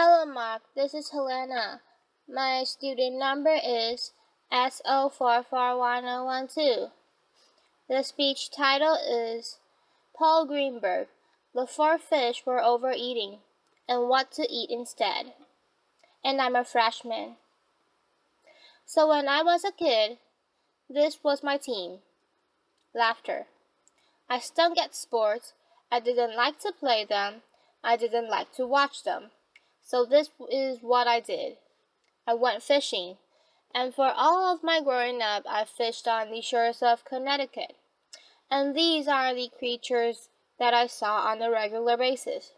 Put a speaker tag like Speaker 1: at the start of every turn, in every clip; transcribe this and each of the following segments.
Speaker 1: Hello, Mark. This is Hellena. My student number is SO441012. The speech title is Paul Greenberg, The Four Fish Were Overeating, and What to Eat Instead. And I'm a freshman. So when I was a kid, this was my team. Laughter. I stunk at sports. I didn't like to play them. I didn't like to watch them. So this is what I did. I went fishing, and for all of my growing up, I fished on the shores of Connecticut. And these are the creatures that I saw on a regular basis.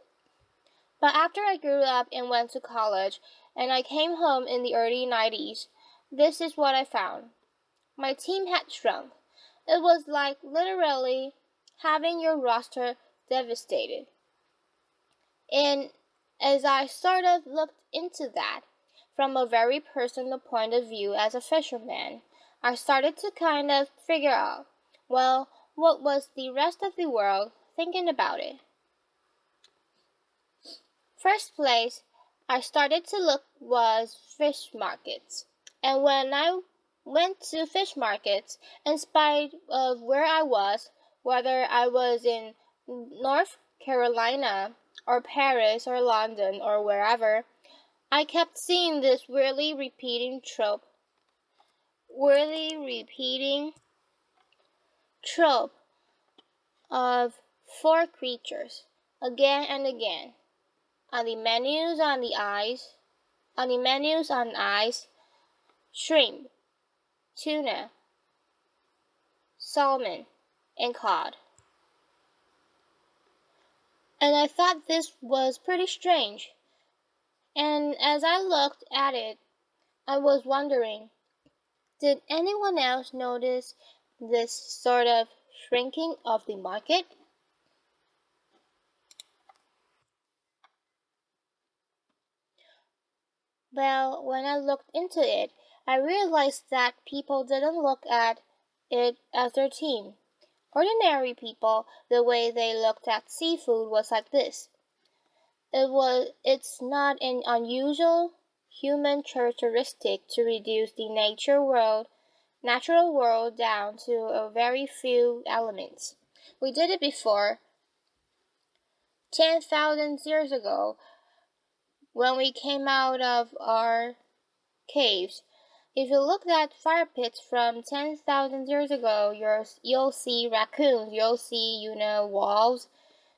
Speaker 1: But after I grew up and went to college, and I came home in the early 90s, this is what I found. My team had shrunk. It was like literally having your roster devastated. And as I sort of looked into that from a very personal point of view as a fisherman, I started to kind of figure out, well, what was the rest of the world thinking about it? First place I started to look was fish markets. And when I went to fish markets, in spite of where I was, whether I was in North Carolina or Paris or London or wherever, I kept seeing this weirdly repeating trope of four creatures again and again on the menus on ice, shrimp, tuna, salmon, and cod. And I thought this was pretty strange. And as I looked at it, I was wondering, did anyone else notice this sort of shrinking of the market? Well, when I looked into it, I realized that people didn't look at it as their team. Ordinary people, the way they looked at seafood was like this. It's not an unusual human characteristic to reduce the natural world down to a very few elements. We did it before 10,000 years ago when we came out of our caves. If you look at fire pits from 10,000 years ago, you'll see raccoons, you'll see, wolves,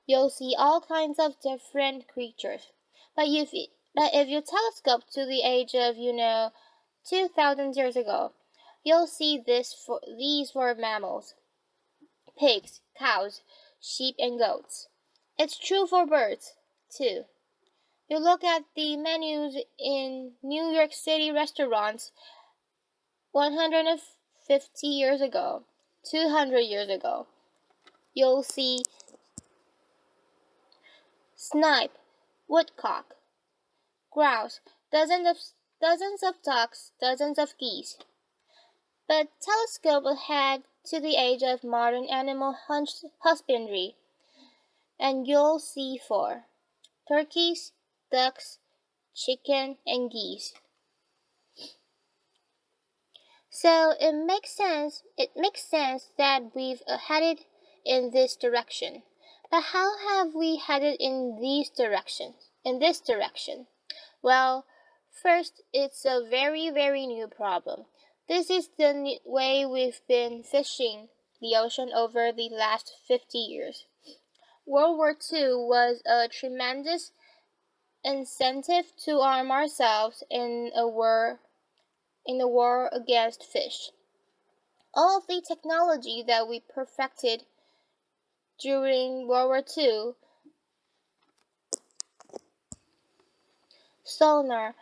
Speaker 1: you'll see all kinds of different creatures. But if you telescope to the age of, 2,000 years ago, you'll see these were mammals: pigs, cows, sheep, and goats. It's true for birds, too. You look at the menus in New York City restaurants 150 years ago, 200 years ago. You'll see snipe, woodcock, grouse, dozens of ducks, dozens of geese. But telescope ahead to the age of modern animal husbandry, and you'll see four: turkeys, ducks, chicken, and geese. So it makes sense that we've headed in this direction. But how have we headed in this direction? Well, first, it's a very, very new problem. This is the way we've been fishing the ocean over the last 50 years. World War II was a tremendous incentive to arm ourselves in a war against fish. All of the technology that we perfected during World War II, sonar,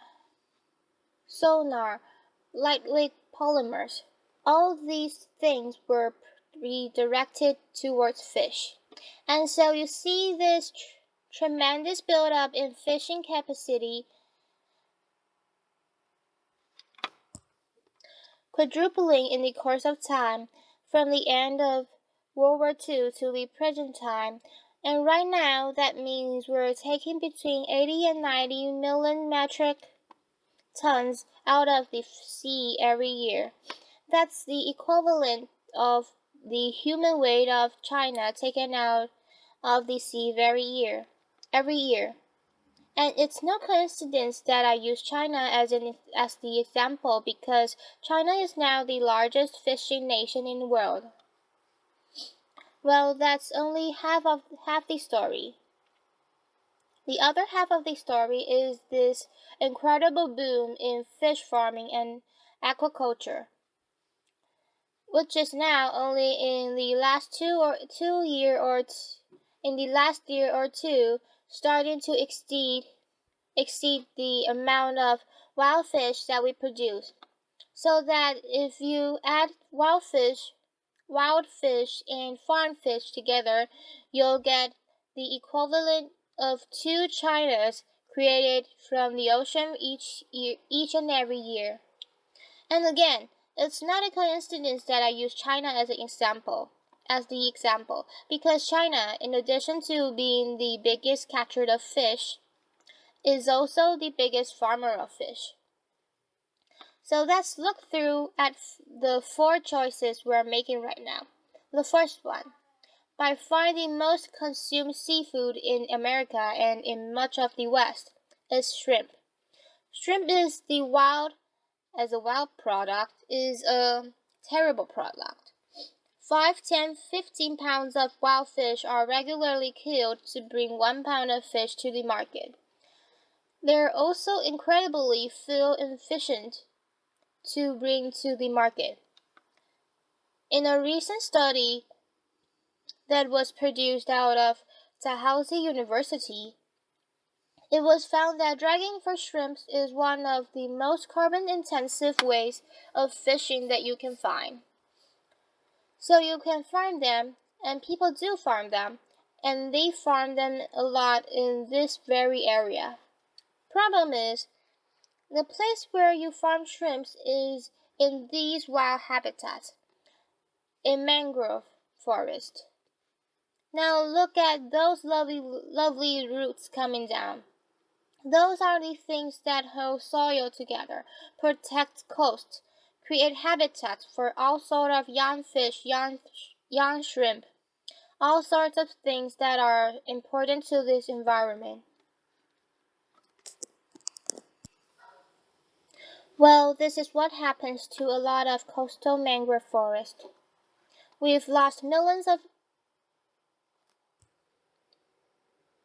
Speaker 1: lightweight polymers, all these things were redirected towards fish. And so you see this tremendous build-up in fishing capacity quadrupling in the course of time from the end of World War II to the present time. And right now, that means we're taking between 80 and 90 million metric tons out of the sea every year. That's the equivalent of the human weight of China taken out of the sea every year. And it's no coincidence that I use China as the example because China is now the largest fishing nation in the world. Well, that's only half the story. The other half of the story is this incredible boom in fish farming and aquaculture, which is now only in the last in the last year or two starting to exceed the amount of wild fish that we produce. So that if you add wild fish and farm fish together, you'll get the equivalent of two Chinas created from the ocean each and every year. And again, it's not a coincidence that I use China as the example, because China, in addition to being the biggest catcher of fish, is also the biggest farmer of fish. So let's look through at the four choices we're making right now. The first one, by far the most consumed seafood in America and in much of the West, is shrimp. Shrimp is as a wild product, is a terrible product. 5, 10, 15 pounds of wild fish are regularly killed to bring 1 pound of fish to the market. They're also incredibly fuel efficient to bring to the market. In a recent study that was produced out of Tallahassee University, it was found that dragging for shrimps is one of the most carbon-intensive ways of fishing that you can find. So you can farm them, and people do farm them, and they farm them a lot in this very area. Problem is, the place where you farm shrimps is in these wild habitats, in mangrove forest. Now look at those lovely roots coming down. Those are the things that hold soil together, protect coasts, create habitats for all sorts of young fish, young shrimp, all sorts of things that are important to this environment. Well, this is what happens to a lot of coastal mangrove forest. We've lost millions of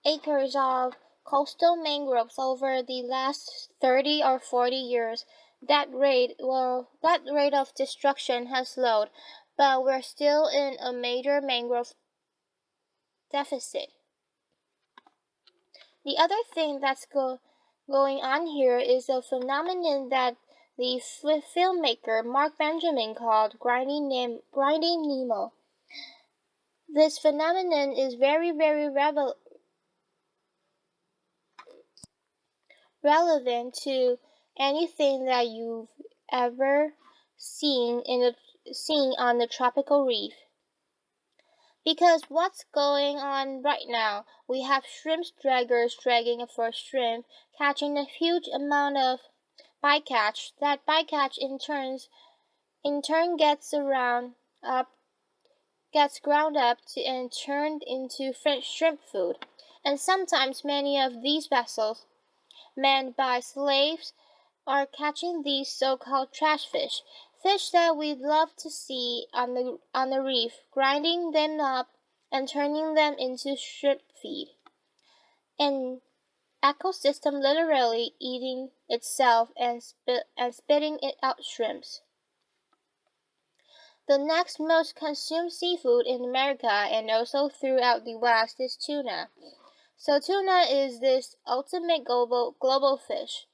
Speaker 1: acres of coastal mangroves over the last 30 or 40 years. That rate of destruction has slowed, but we're still in a major mangrove deficit. The other thing that's going on here is a phenomenon that the filmmaker Mark Benjamin called grinding Nemo. This phenomenon is very, very relevant to anything that you've ever seen on the tropical reef. Because what's going on right now? We have shrimp draggers dragging for shrimp, catching a huge amount of bycatch. That bycatch in turn gets ground up and turned into shrimp food. And sometimes many of these vessels, manned by slaves, are catching these so-called trash fish that we'd love to see on the reef, grinding them up and turning them into shrimp feed. An ecosystem literally eating itself and spitting it out shrimps. The next most consumed seafood in America and also throughout the West is tuna. So tuna is this ultimate global fish.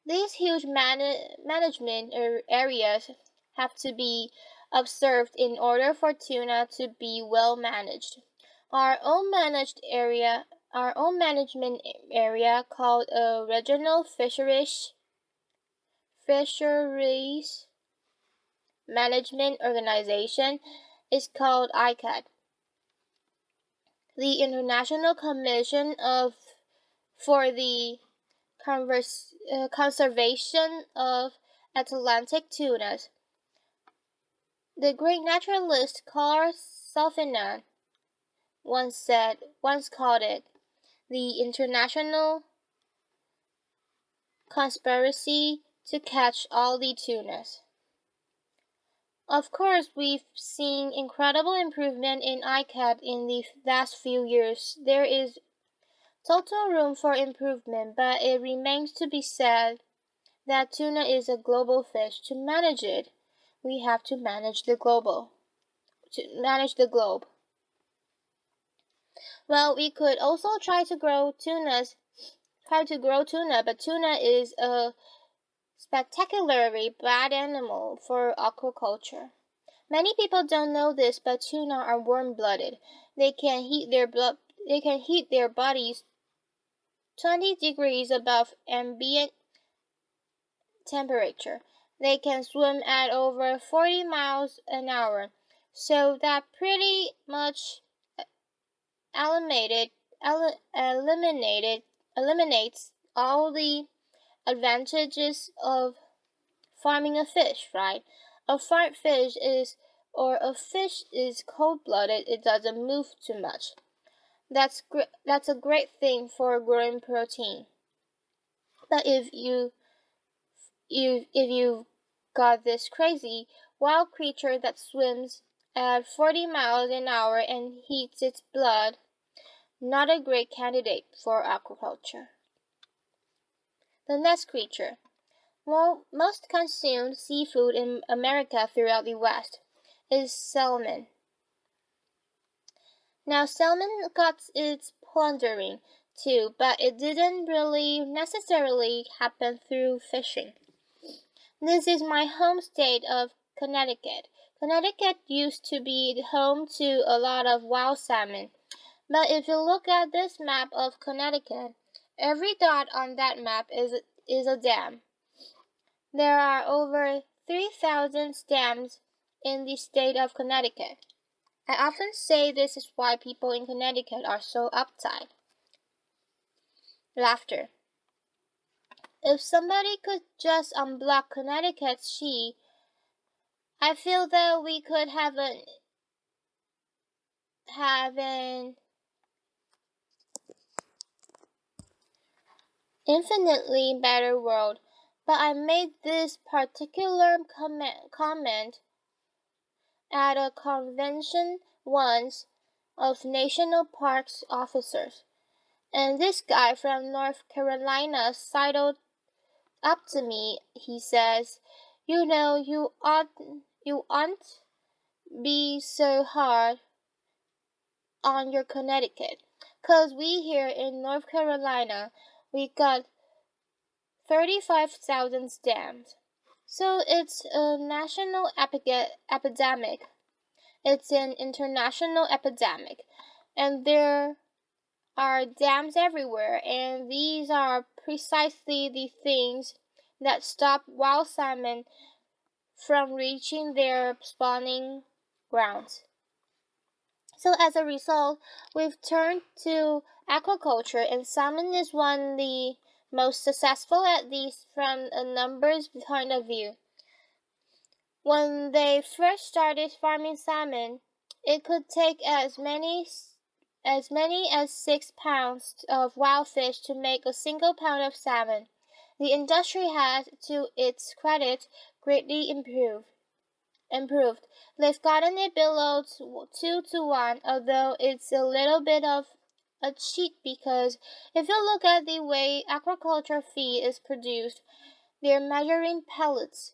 Speaker 1: These huge management areas have to be observed in order for tuna to be well managed. Our own management area called a regional fisheries management organization is called ICAD. The International Commission for the Conservation of Atlantic Tunas. The great naturalist Carl Hellena once called it the international conspiracy to catch all the tunas. Of course, we've seen incredible improvement in ICAT in the last few years. There is total room for improvement, but it remains to be said that tuna is a global fish. To manage it, we have to manage the globe. Well, we could also try to grow tuna, but tuna is a spectacularly bad animal for aquaculture. Many people don't know this, but tuna are warm-blooded. They can heat their bodies 20 degrees above ambient temperature. They can swim at over 40 miles an hour. So that pretty much eliminates all the advantages of farming a fish, right? A fish is cold-blooded. It doesn't move too much. That's a great thing for growing protein. But if you got this crazy wild creature that swims at 40 miles an hour and heats its blood, not a great candidate for aquaculture. The next creature. Well, most consumed seafood in America throughout the West is salmon. Now, salmon got its plundering too, but it didn't really necessarily happen through fishing. This is my home state of Connecticut. Connecticut used to be home to a lot of wild salmon. But if you look at this map of Connecticut, every dot on that map is a dam. There are over 3,000 dams in the state of Connecticut. I often say this is why people in Connecticut are so uptight. Laughter. If somebody could just unblock Connecticut's she, I feel that we could have an infinitely better world. But I made this particular comment at a convention once of national parks officers, and this guy from North Carolina sidled up to me. He says, "You know, you aren't be so hard on your Connecticut, 'cause we here in North Carolina, we got 35,000 dams. So it's a national epidemic. It's an international epidemic. And there are dams everywhere, and these are precisely the things that stop wild salmon from reaching their spawning grounds. So as a result, we've turned to aquaculture, and salmon is one of the most successful, at least from a numbers point of view. When they first started farming salmon, it could take as many as 6 pounds of wild fish to make a single pound of salmon. The industry has, to its credit, greatly improved. They've gotten it below 2 to 1, although it's a little bit of a cheat, because if you look at the way aquaculture feed is produced, they're measuring pounds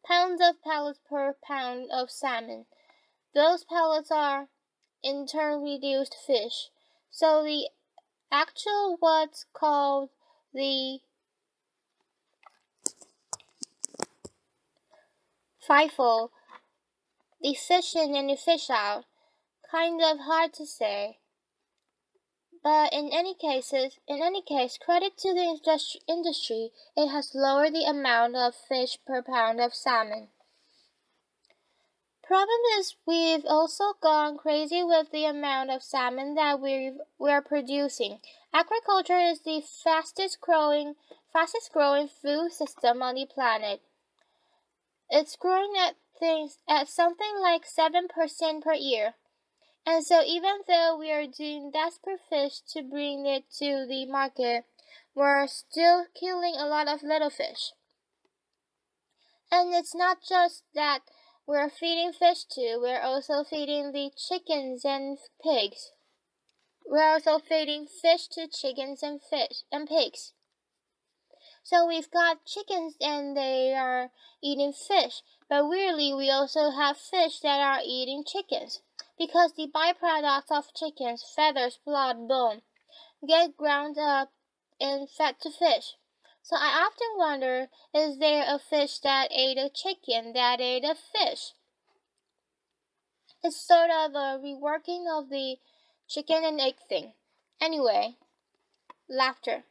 Speaker 1: of pellets per pound of salmon. Those pellets are in turn reduced fish. So the actual what's called the FIFO, the fish in and the fish out, kind of hard to say. But in any case, credit to the industry, it has lowered the amount of fish per pound of salmon. Problem is we've also gone crazy with the amount of salmon that we're producing. Agriculture is the fastest growing food system on the planet. It's growing at something like 7% per year. And so even though we are doing desperate fish to bring it to the market, we're still killing a lot of little fish. And it's not just that we're feeding fish too, we're also feeding the chickens and pigs. We're also feeding fish to chickens and pigs. So we've got chickens and they are eating fish, but weirdly we also have fish that are eating chickens. Because the byproducts of chickens, feathers, blood, bone, get ground up and fed to fish. So I often wonder, is there a fish that ate a chicken that ate a fish? It's sort of a reworking of the chicken and egg thing. Anyway, laughter.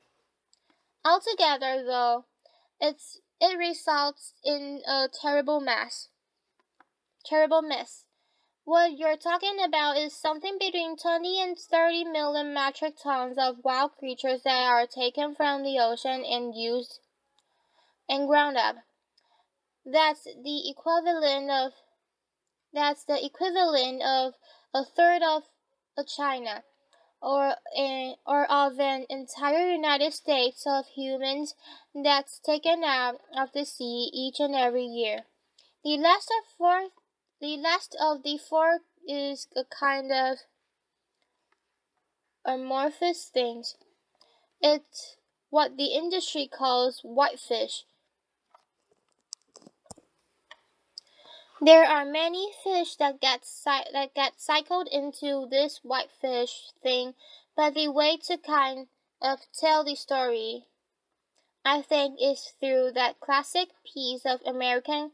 Speaker 1: Altogether, though, it results in a terrible mess. What you're talking about is something between 20 and 30 million metric tons of wild creatures that are taken from the ocean and used and ground up. That's the equivalent of a third of a China or of an entire United States of humans that's taken out of the sea each and every year. The last of the four is a kind of amorphous thing. It's what the industry calls whitefish. There are many fish that get cycled into this whitefish thing, but the way to kind of tell the story, I think, is through that classic piece of American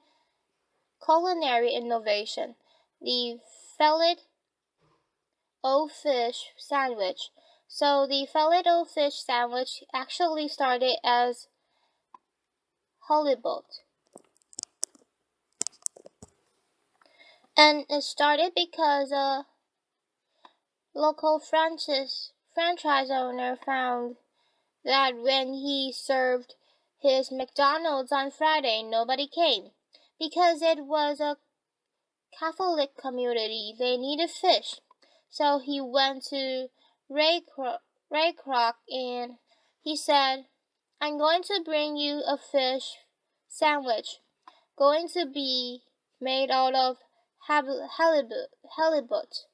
Speaker 1: culinary innovation, the fillet-o-fish sandwich. So the fillet-o-fish sandwich actually started as halibut. And it started because a local franchise owner found that when he served his McDonald's on Friday, nobody came. Because it was a Catholic community, they needed fish. So he went to Ray Kroc and he said, I'm going to bring you a fish sandwich, going to be made out of halibut.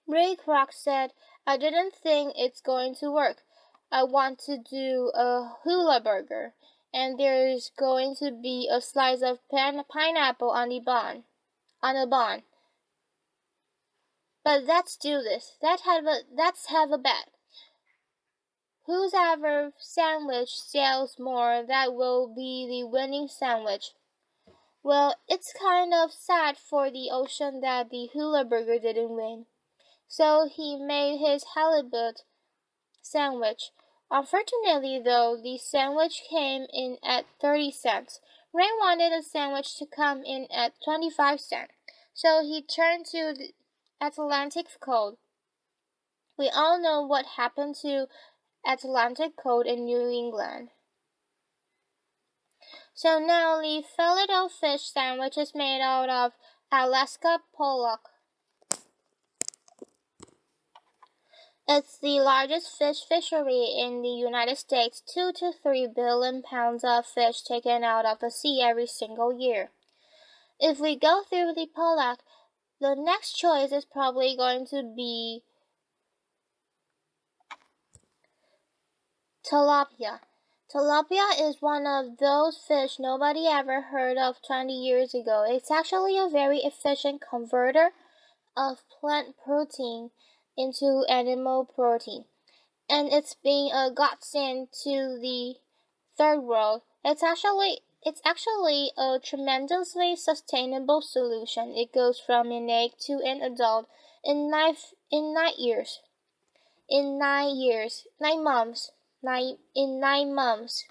Speaker 1: Ray Kroc said, I didn't think it's going to work. I want to do a hula burger, and there's going to be a slice of pineapple on the bun. But let's do this. Let's have a bet. Whose ever sandwich sells more, that will be the winning sandwich. Well, it's kind of sad for the ocean that the hula burger didn't win. So he made his halibut sandwich. Unfortunately, though, the sandwich came in at 30 cents. Ray wanted a sandwich to come in at 25 cents. So he turned to the Atlantic Coast. We all know what happened to Atlantic Coast in New England. So now the fillet-o-fish sandwich is made out of Alaska pollock. It's the largest fish fishery in the United States, 2 to 3 billion pounds of fish taken out of the sea every single year. If we go through the pollock, the next choice is probably going to be tilapia. Tilapia is one of those fish nobody ever heard of 20 years ago. It's actually a very efficient converter of plant protein into animal protein, and it's been a godsend to the third world. It's actually a tremendously sustainable solution. It goes from an egg to an adult in 9 years. In 9 months. In 9 months.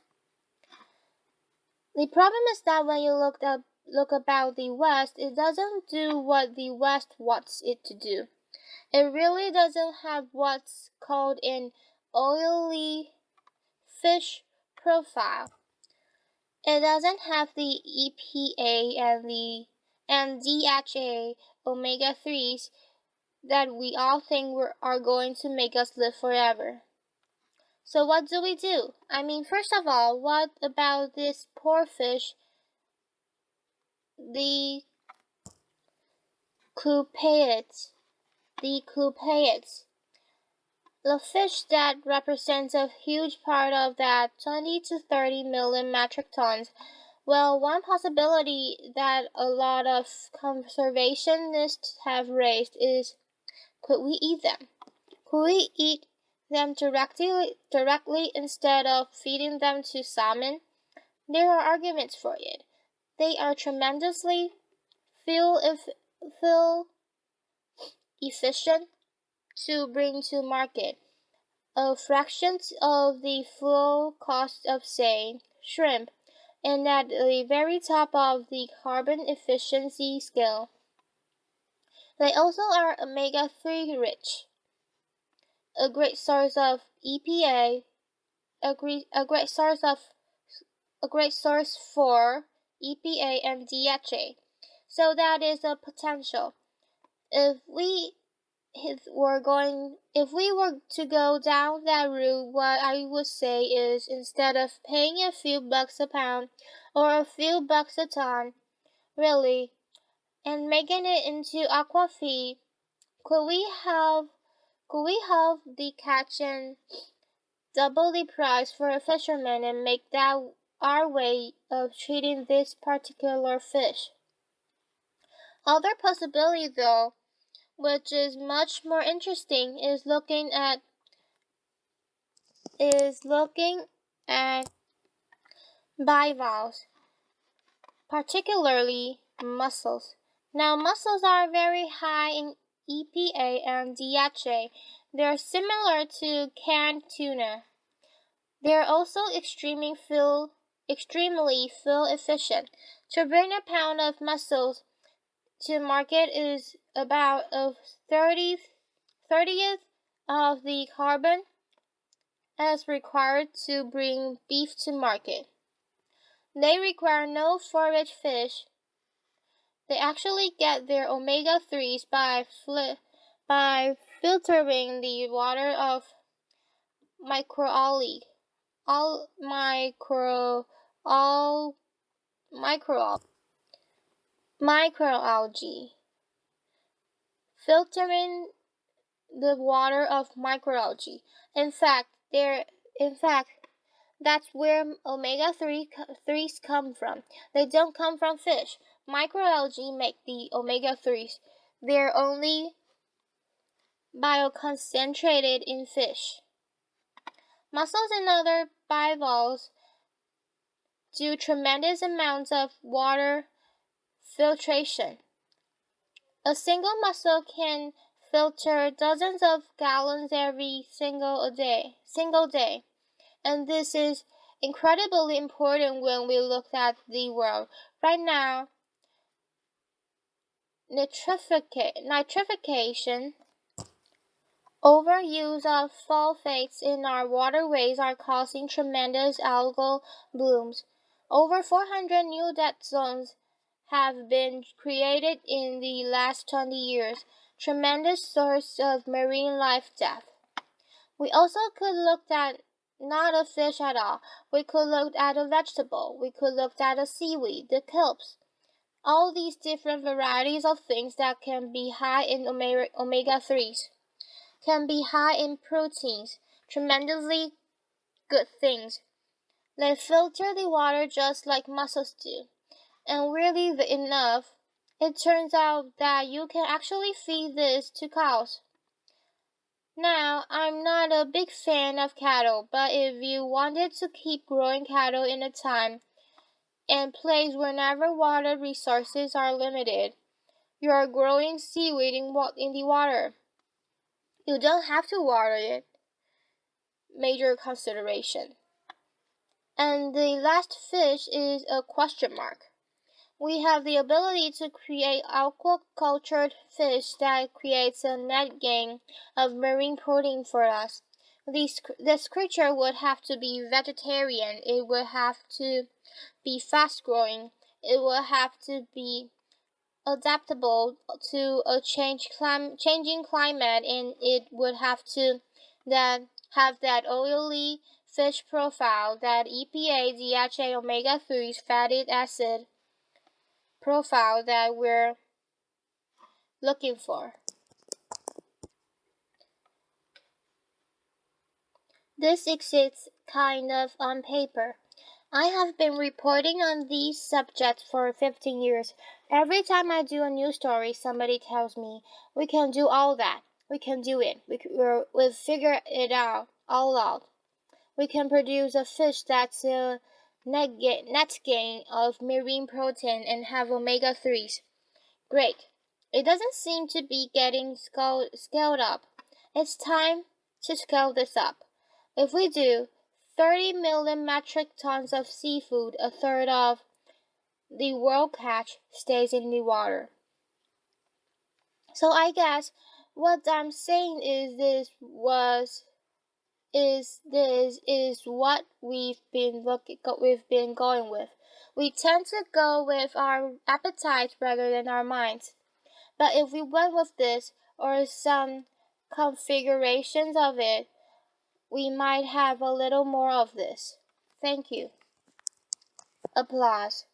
Speaker 1: The problem is that when you look up look about the West, it doesn't do what the West wants it to do. It really doesn't have what's called an oily fish profile. It doesn't have the EPA and DHA omega-3s that we all think are going to make us live forever. So what do we do? I mean, first of all, what about this poor fish, the clupeids? The clupeids. The fish that represents a huge part of that 20 to 30 million metric tons. Well, one possibility that a lot of conservationists have raised is, could we eat them? Could we eat them directly instead of feeding them to salmon? There are arguments for it. They are tremendously fuel efficient to bring to market, a fraction of the full cost of, say, shrimp, and at the very top of the carbon efficiency scale. They also are omega-3 rich, a great source of EPA, a great source for EPA and DHA. So that is a potential. If we were to go down that route, what I would say is, instead of paying a few bucks a pound or a few bucks a ton, really, and making it into aquafeed, could we have the catch and double the price for a fisherman and make that our way of treating this particular fish? Other possibility, though, which is much more interesting, is looking at bivalves, particularly mussels. Now, mussels are very high in EPA and DHA. They're similar to canned tuna. They're also extremely fuel efficient. To bring a pound of mussels to market is about a 30th of the carbon as required to bring beef to market. They require no forage fish. They actually get their omega-3s by filtering the water of microalgae. Microalgae. Filtering the water of microalgae. In fact, that's where omega-3s come from. They don't come from fish. Microalgae make the omega-3s. They're only bioconcentrated in fish. Mussels and other bivalves do tremendous amounts of water filtration. A single mussel can filter dozens of gallons every single day. And this is incredibly important when we look at the world. Right now, nitrification, overuse of sulfates in our waterways are causing tremendous algal blooms. Over 400 new dead zones have been created in the last 20 years, tremendous source of marine life death. We also could look at not a fish at all. We could look at a vegetable. We could look at a seaweed, the kelps. All these different varieties of things that can be high in omega-3s, can be high in proteins, tremendously good things. They filter the water just like mussels do. And weirdly enough, it turns out that you can actually feed this to cows. Now, I'm not a big fan of cattle, but if you wanted to keep growing cattle in a time and place whenever water resources are limited, you are growing seaweed in the water. You don't have to water it. Major consideration. And the last fish is a question mark. We have the ability to create aquacultured fish that creates a net gain of marine protein for us. This creature would have to be vegetarian. It would have to be fast growing. It would have to be adaptable to a changing climate, and it would have to that have that oily fish profile, that EPA, DHA, omega-3 fatty acid profile that we're looking for. This exists kind of on paper. I have been reporting on these subjects for 15 years. Every time I do a news story, somebody tells me, we can do all that. We can do it. We've figured it out, all out. We can produce a fish that's a net gain of marine protein and have omega-3s. Great. It doesn't seem to be getting scaled up. It's time to scale this up. If we do, 30 million metric tons of seafood, a third of the world catch, stays in the water. So I guess what I'm saying is what we've been going with. We tend to go with our appetites rather than our minds. But if we went with this or some configurations of it, we might have a little more of this. Thank you. Applause.